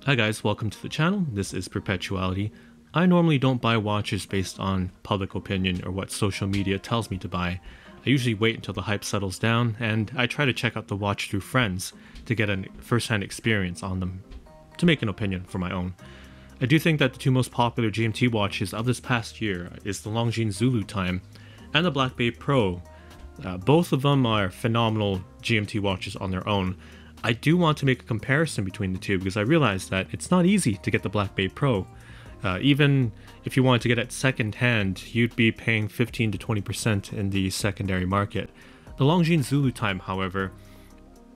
Hi guys, welcome to the channel. This is Perpetuality. I normally don't buy watches based on public opinion or what social media tells me to buy. I usually wait until the hype settles down, and I try to check out the watch through friends to get a first-hand experience on them, to make an opinion for my own. I do think that the two most popular GMT watches of this past year is the Longines Zulu-Time and the Black Bay Pro. Both of them are phenomenal GMT watches on their own. I do want to make a comparison between the two because I realized that it's not easy to get the Black Bay Pro. Even if you wanted to get it second hand, you'd be paying 15 to 20% in the secondary market. The Longines Zulu-Time, however,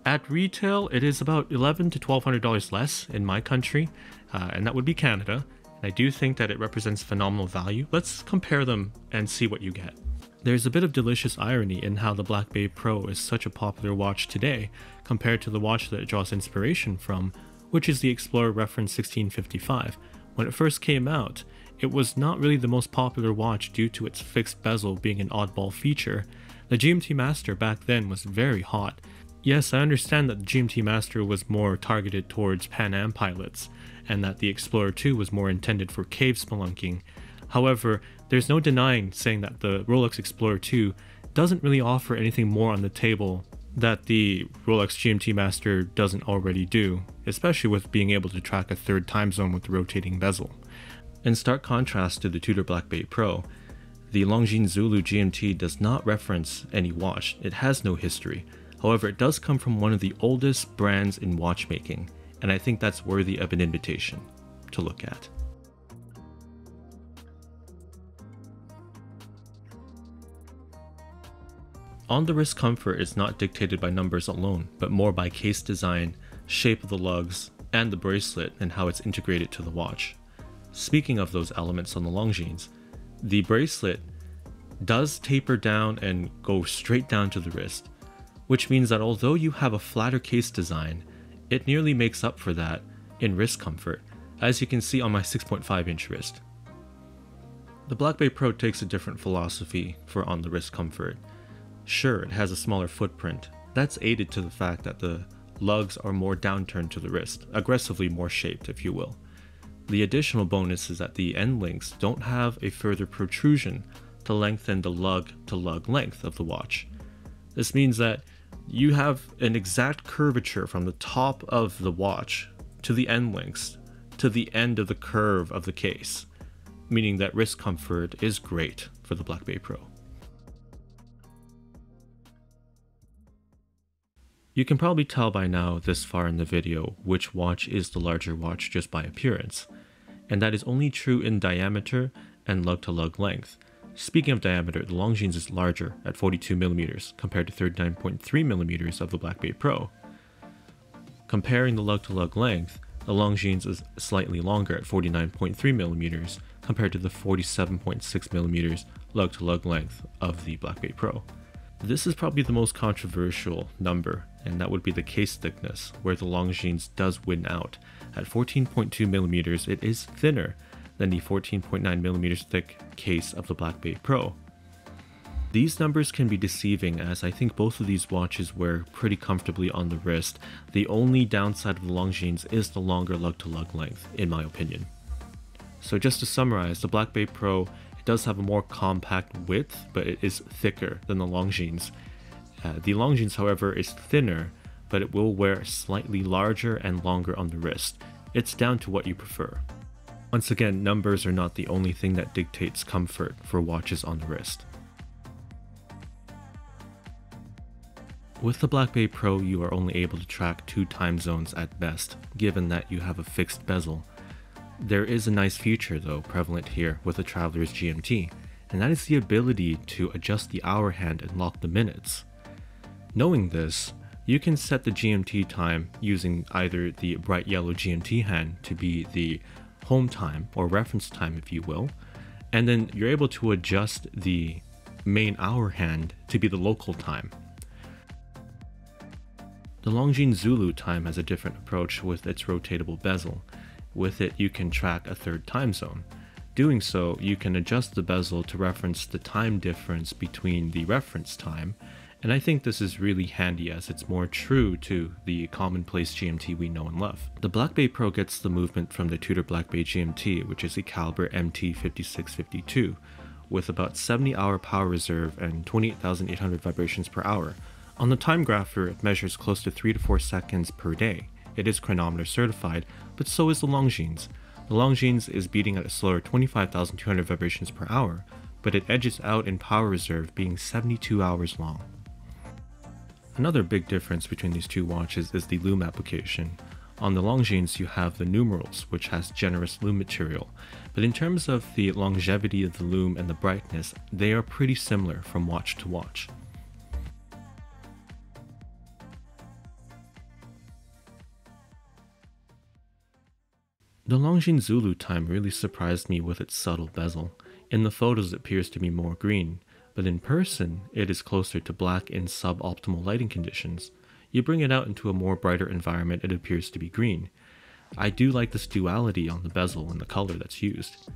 at retail it is about $1,100 to $1,200 less in my country, and that would be Canada. And I do think that it represents phenomenal value. Let's compare them and see what you get. There's a bit of delicious irony in how the Black Bay Pro is such a popular watch today compared to the watch that it draws inspiration from, which is the Explorer Reference 1655. When it first came out, it was not really the most popular watch due to its fixed bezel being an oddball feature. The GMT Master back then was very hot. Yes, I understand that the GMT Master was more targeted towards Pan Am pilots, and that the Explorer 2 was more intended for cave spelunking. However, there's no denying saying that the Rolex Explorer 2 doesn't really offer anything more on the table that the Rolex GMT Master doesn't already do, especially with being able to track a third time zone with the rotating bezel. In stark contrast to the Tudor Black Bay Pro, the Longines Zulu GMT does not reference any watch. It has no history. However, it does come from one of the oldest brands in watchmaking, and I think that's worthy of an invitation to look at. On-the-wrist comfort is not dictated by numbers alone, but more by case design, shape of the lugs, and the bracelet and how it's integrated to the watch. Speaking of those elements on the Longines, the bracelet does taper down and go straight down to the wrist, which means that although you have a flatter case design, it nearly makes up for that in wrist comfort, as you can see on my 6.5-inch wrist. The Black Bay Pro takes a different philosophy for on-the-wrist comfort. Sure, it has a smaller footprint. That's aided to the fact that the lugs are more downturned to the wrist, aggressively more shaped, if you will. The additional bonus is that the end links don't have a further protrusion to lengthen the lug-to-lug length of the watch. This means that you have an exact curvature from the top of the watch to the end links, to the end of the curve of the case, meaning that wrist comfort is great for the Black Bay Pro. You can probably tell by now this far in the video which watch is the larger watch just by appearance, and that is only true in diameter and lug-to-lug length. Speaking of diameter, the Longines is larger at 42mm compared to 39.3mm of the Black Bay Pro. Comparing the lug-to-lug length, the Longines is slightly longer at 49.3mm compared to the 47.6mm lug-to-lug length of the Black Bay Pro. This is probably the most controversial number, and that would be the case thickness, where the Longines does win out. At 14.2mm, it is thinner than the 14.9mm thick case of the Black Bay Pro. These numbers can be deceiving, as I think both of these watches wear pretty comfortably on the wrist. The only downside of the Longines is the longer lug-to-lug length, in my opinion. So just to summarize, the Black Bay Pro, it does have a more compact width, but it is thicker than the Longines. The Longines, however, is thinner, but it will wear slightly larger and longer on the wrist. It's down to what you prefer. Once again, numbers are not the only thing that dictates comfort for watches on the wrist. With the Black Bay Pro, you are only able to track 2 time zones at best, given that you have a fixed bezel. There is a nice feature though prevalent here with the Traveler's GMT, and that is the ability to adjust the hour hand and lock the minutes. Knowing this, you can set the GMT time using either the bright yellow GMT hand to be the home time or reference time, if you will, and then you're able to adjust the main hour hand to be the local time. The Longines Zulu-Time has a different approach with its rotatable bezel. With it, you can track a third time zone. Doing so, you can adjust the bezel to reference the time difference between the reference time And I think this is really handy as it's more true to the commonplace GMT we know and love. The Black Bay Pro gets the movement from the Tudor Black Bay GMT, which is a caliber MT5652, with about 70-hour power reserve and 28,800 vibrations per hour. On the time grapher, it measures close to 3 to 4 seconds per day. It is chronometer certified, but so is the Longines. The Longines is beating at a slower 25,200 vibrations per hour, but it edges out in power reserve, being 72 hours long. Another big difference between these two watches is the lume application. On the Longines you have the numerals, which has generous lume material, but in terms of the longevity of the lume and the brightness, they are pretty similar from watch to watch. The Longines Zulu-Time really surprised me with its subtle bezel. In the photos it appears to be more green, but in person it is closer to black in suboptimal lighting conditions. You bring it out into a more brighter environment, it appears to be green. I do like this duality on the bezel and the color that's used.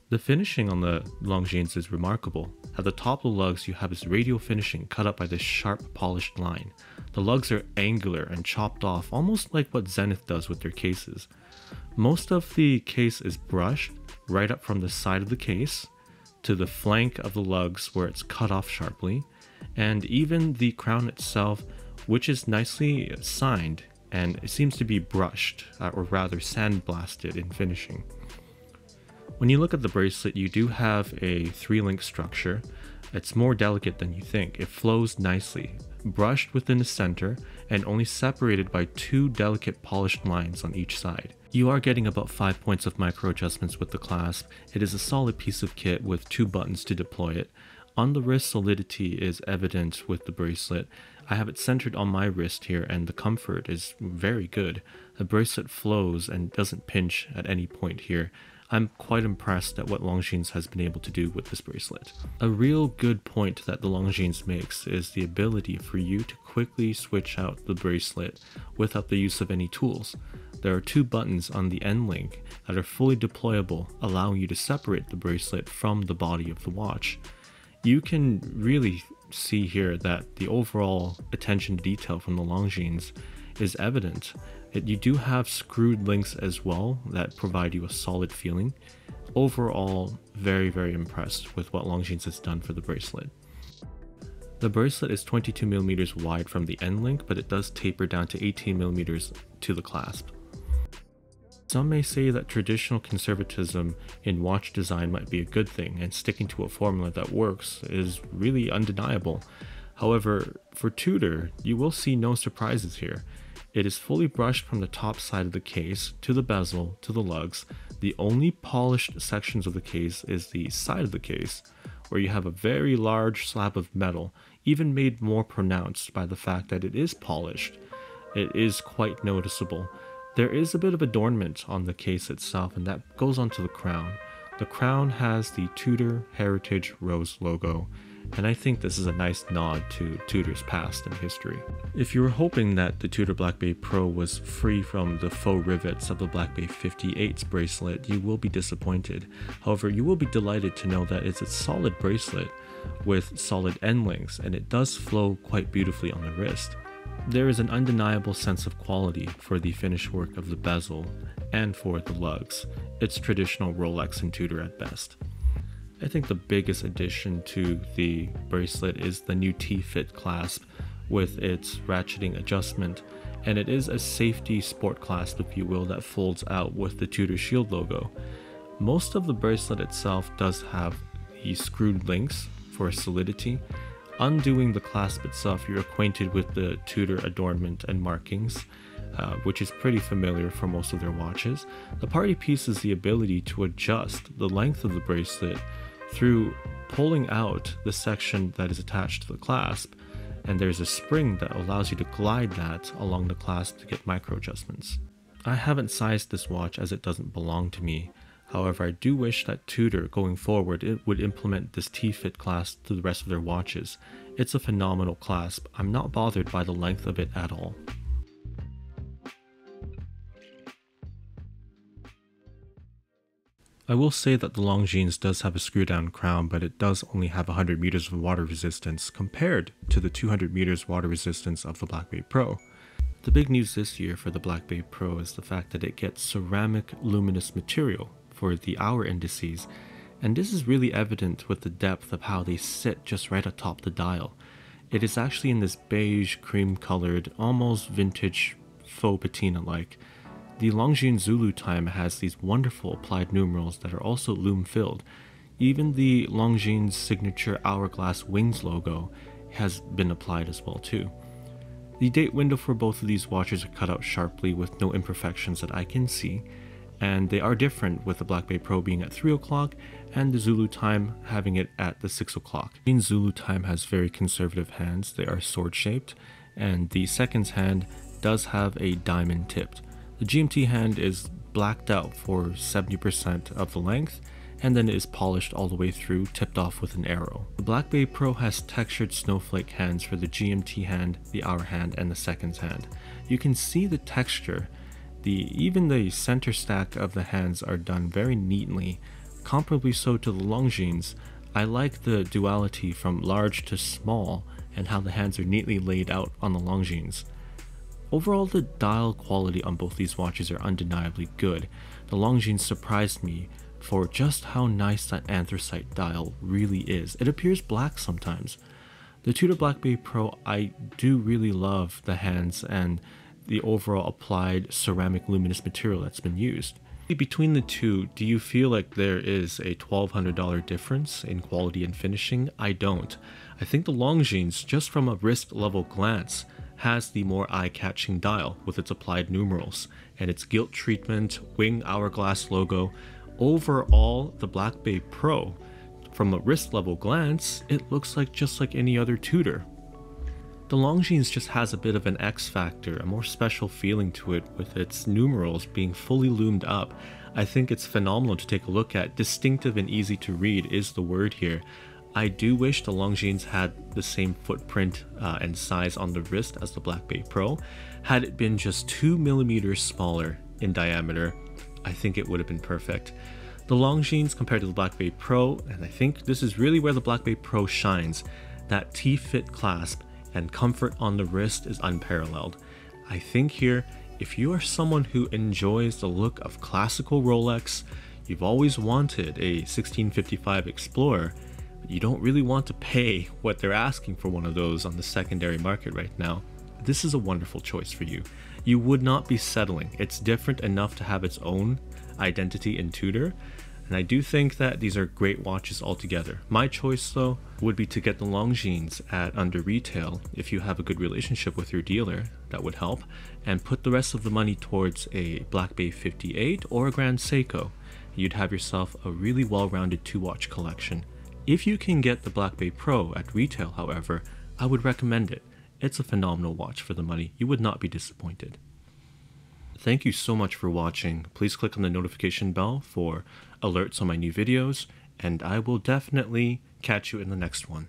The finishing on the Longines is remarkable. At the top of the lugs you have this radial finishing cut up by this sharp polished line. The lugs are angular and chopped off, almost like what Zenith does with their cases. Most of the case is brushed right up from the side of the case to the flank of the lugs where it's cut off sharply, and even the crown itself, which is nicely signed, and it seems to be brushed, or rather sandblasted in finishing. When you look at the bracelet, you do have a 3-link structure. It's more delicate than you think. It flows nicely, brushed within the center, and only separated by 2 delicate polished lines on each side. You are getting about 5 points of micro adjustments with the clasp. It is a solid piece of kit with 2 buttons to deploy it. On the wrist, solidity is evident with the bracelet. I have it centered on my wrist here, and the comfort is very good. The bracelet flows and doesn't pinch at any point here. I'm quite impressed at what Longines has been able to do with this bracelet. A real good point that the Longines makes is the ability for you to quickly switch out the bracelet without the use of any tools. There are 2 buttons on the end link that are fully deployable, allowing you to separate the bracelet from the body of the watch. You can really see here that the overall attention to detail from the Longines is evident. You do have screwed links as well that provide you a solid feeling. Overall, very impressed with what Longines has done for the bracelet. The bracelet is 22mm wide from the end link, but it does taper down to 18mm to the clasp. Some may say that traditional conservatism in watch design might be a good thing, and sticking to a formula that works is really undeniable. However, for Tudor, you will see no surprises here. It is fully brushed from the top side of the case, to the bezel, to the lugs. The only polished sections of the case is the side of the case, where you have a very large slab of metal, even made more pronounced by the fact that it is polished. It is quite noticeable. There is a bit of adornment on the case itself, and that goes onto the crown. The crown has the Tudor Heritage Rose logo, and I think this is a nice nod to Tudor's past and history. If you were hoping that the Tudor Black Bay Pro was free from the faux rivets of the Black Bay 58's bracelet, you will be disappointed. However, you will be delighted to know that it's a solid bracelet with solid end links, and it does flow quite beautifully on the wrist. There is an undeniable sense of quality for the finish work of the bezel and for the lugs. It's traditional Rolex and Tudor at best. I think the biggest addition to the bracelet is the new T-fit clasp with its ratcheting adjustment, and it is a safety sport clasp, if you will, that folds out with the Tudor Shield logo. Most of the bracelet itself does have the screwed links for solidity. Undoing the clasp itself, you're acquainted with the Tudor adornment and markings, which is pretty familiar for most of their watches. The party piece is the ability to adjust the length of the bracelet through pulling out the section that is attached to the clasp, and there's a spring that allows you to glide that along the clasp to get micro adjustments. I haven't sized this watch as it doesn't belong to me. However, I do wish that Tudor, going forward, it would implement this T-fit clasp to the rest of their watches. It's a phenomenal clasp. I'm not bothered by the length of it at all. I will say that the Longines does have a screw down crown, but it does only have 100 meters of water resistance compared to the 200 meters water resistance of the Black Bay Pro. The big news this year for the Black Bay Pro is the fact that it gets ceramic luminous material for the hour indices, and this is really evident with the depth of how they sit just right atop the dial. It is actually in this beige, cream colored, almost vintage faux patina-like. The Longines Zulu-Time has these wonderful applied numerals that are also lume filled. Even the Longines signature hourglass wings logo has been applied as well too. The date window for both of these watches are cut out sharply with no imperfections that I can see, and they are different with the Black Bay Pro being at 3 o'clock and the Zulu-Time having it at the 6 o'clock. The Zulu-Time has very conservative hands. They are sword shaped, and the seconds hand does have a diamond tipped. The GMT hand is blacked out for 70% of the length, and then it is polished all the way through, tipped off with an arrow. The Black Bay Pro has textured snowflake hands for the GMT hand, the hour hand, and the seconds hand. You can see the texture. Even the center stack of the hands are done very neatly, comparably so to the Longines. I like the duality from large to small and how the hands are neatly laid out on the Longines. Overall, the dial quality on both these watches are undeniably good. The Longines surprised me for just how nice that anthracite dial really is. It appears black sometimes. The Tudor Black Bay Pro, I do really love the hands and the overall applied ceramic luminous material that's been used. Between the two, do you feel like there is a $1,200 difference in quality and finishing? I don't. I think the Longines, just from a wrist level glance, has the more eye-catching dial with its applied numerals and its gilt treatment, wing hourglass logo. Overall, the Black Bay Pro, from a wrist level glance, it looks like just like any other Tudor. The Longines just has a bit of an X factor, a more special feeling to it with its numerals being fully loomed up. I think it's phenomenal to take a look at. Distinctive and easy to read is the word here. I do wish the Longines had the same footprint and size on the wrist as the Black Bay Pro. Had it been just 2 millimeters smaller in diameter, I think it would have been perfect. The Longines compared to the Black Bay Pro, and I think this is really where the Black Bay Pro shines, that T-fit clasp and comfort on the wrist is unparalleled. I think here, if you are someone who enjoys the look of classical Rolex, you've always wanted a 1655 Explorer, but you don't really want to pay what they're asking for one of those on the secondary market right now, this is a wonderful choice for you. You would not be settling. It's different enough to have its own identity in Tudor, and I do think that these are great watches altogether. My choice though would be to get the Longines at under retail. If you have a good relationship with your dealer, that would help, and put the rest of the money towards a Black Bay 58 or a Grand Seiko. You'd have yourself a really well-rounded 2-watch collection. If you can get the Black Bay Pro at retail, however, I would recommend it. It's a phenomenal watch for the money. You would not be disappointed. Thank you so much for watching. Please click on the notification bell for alerts on my new videos, and I will definitely catch you in the next one.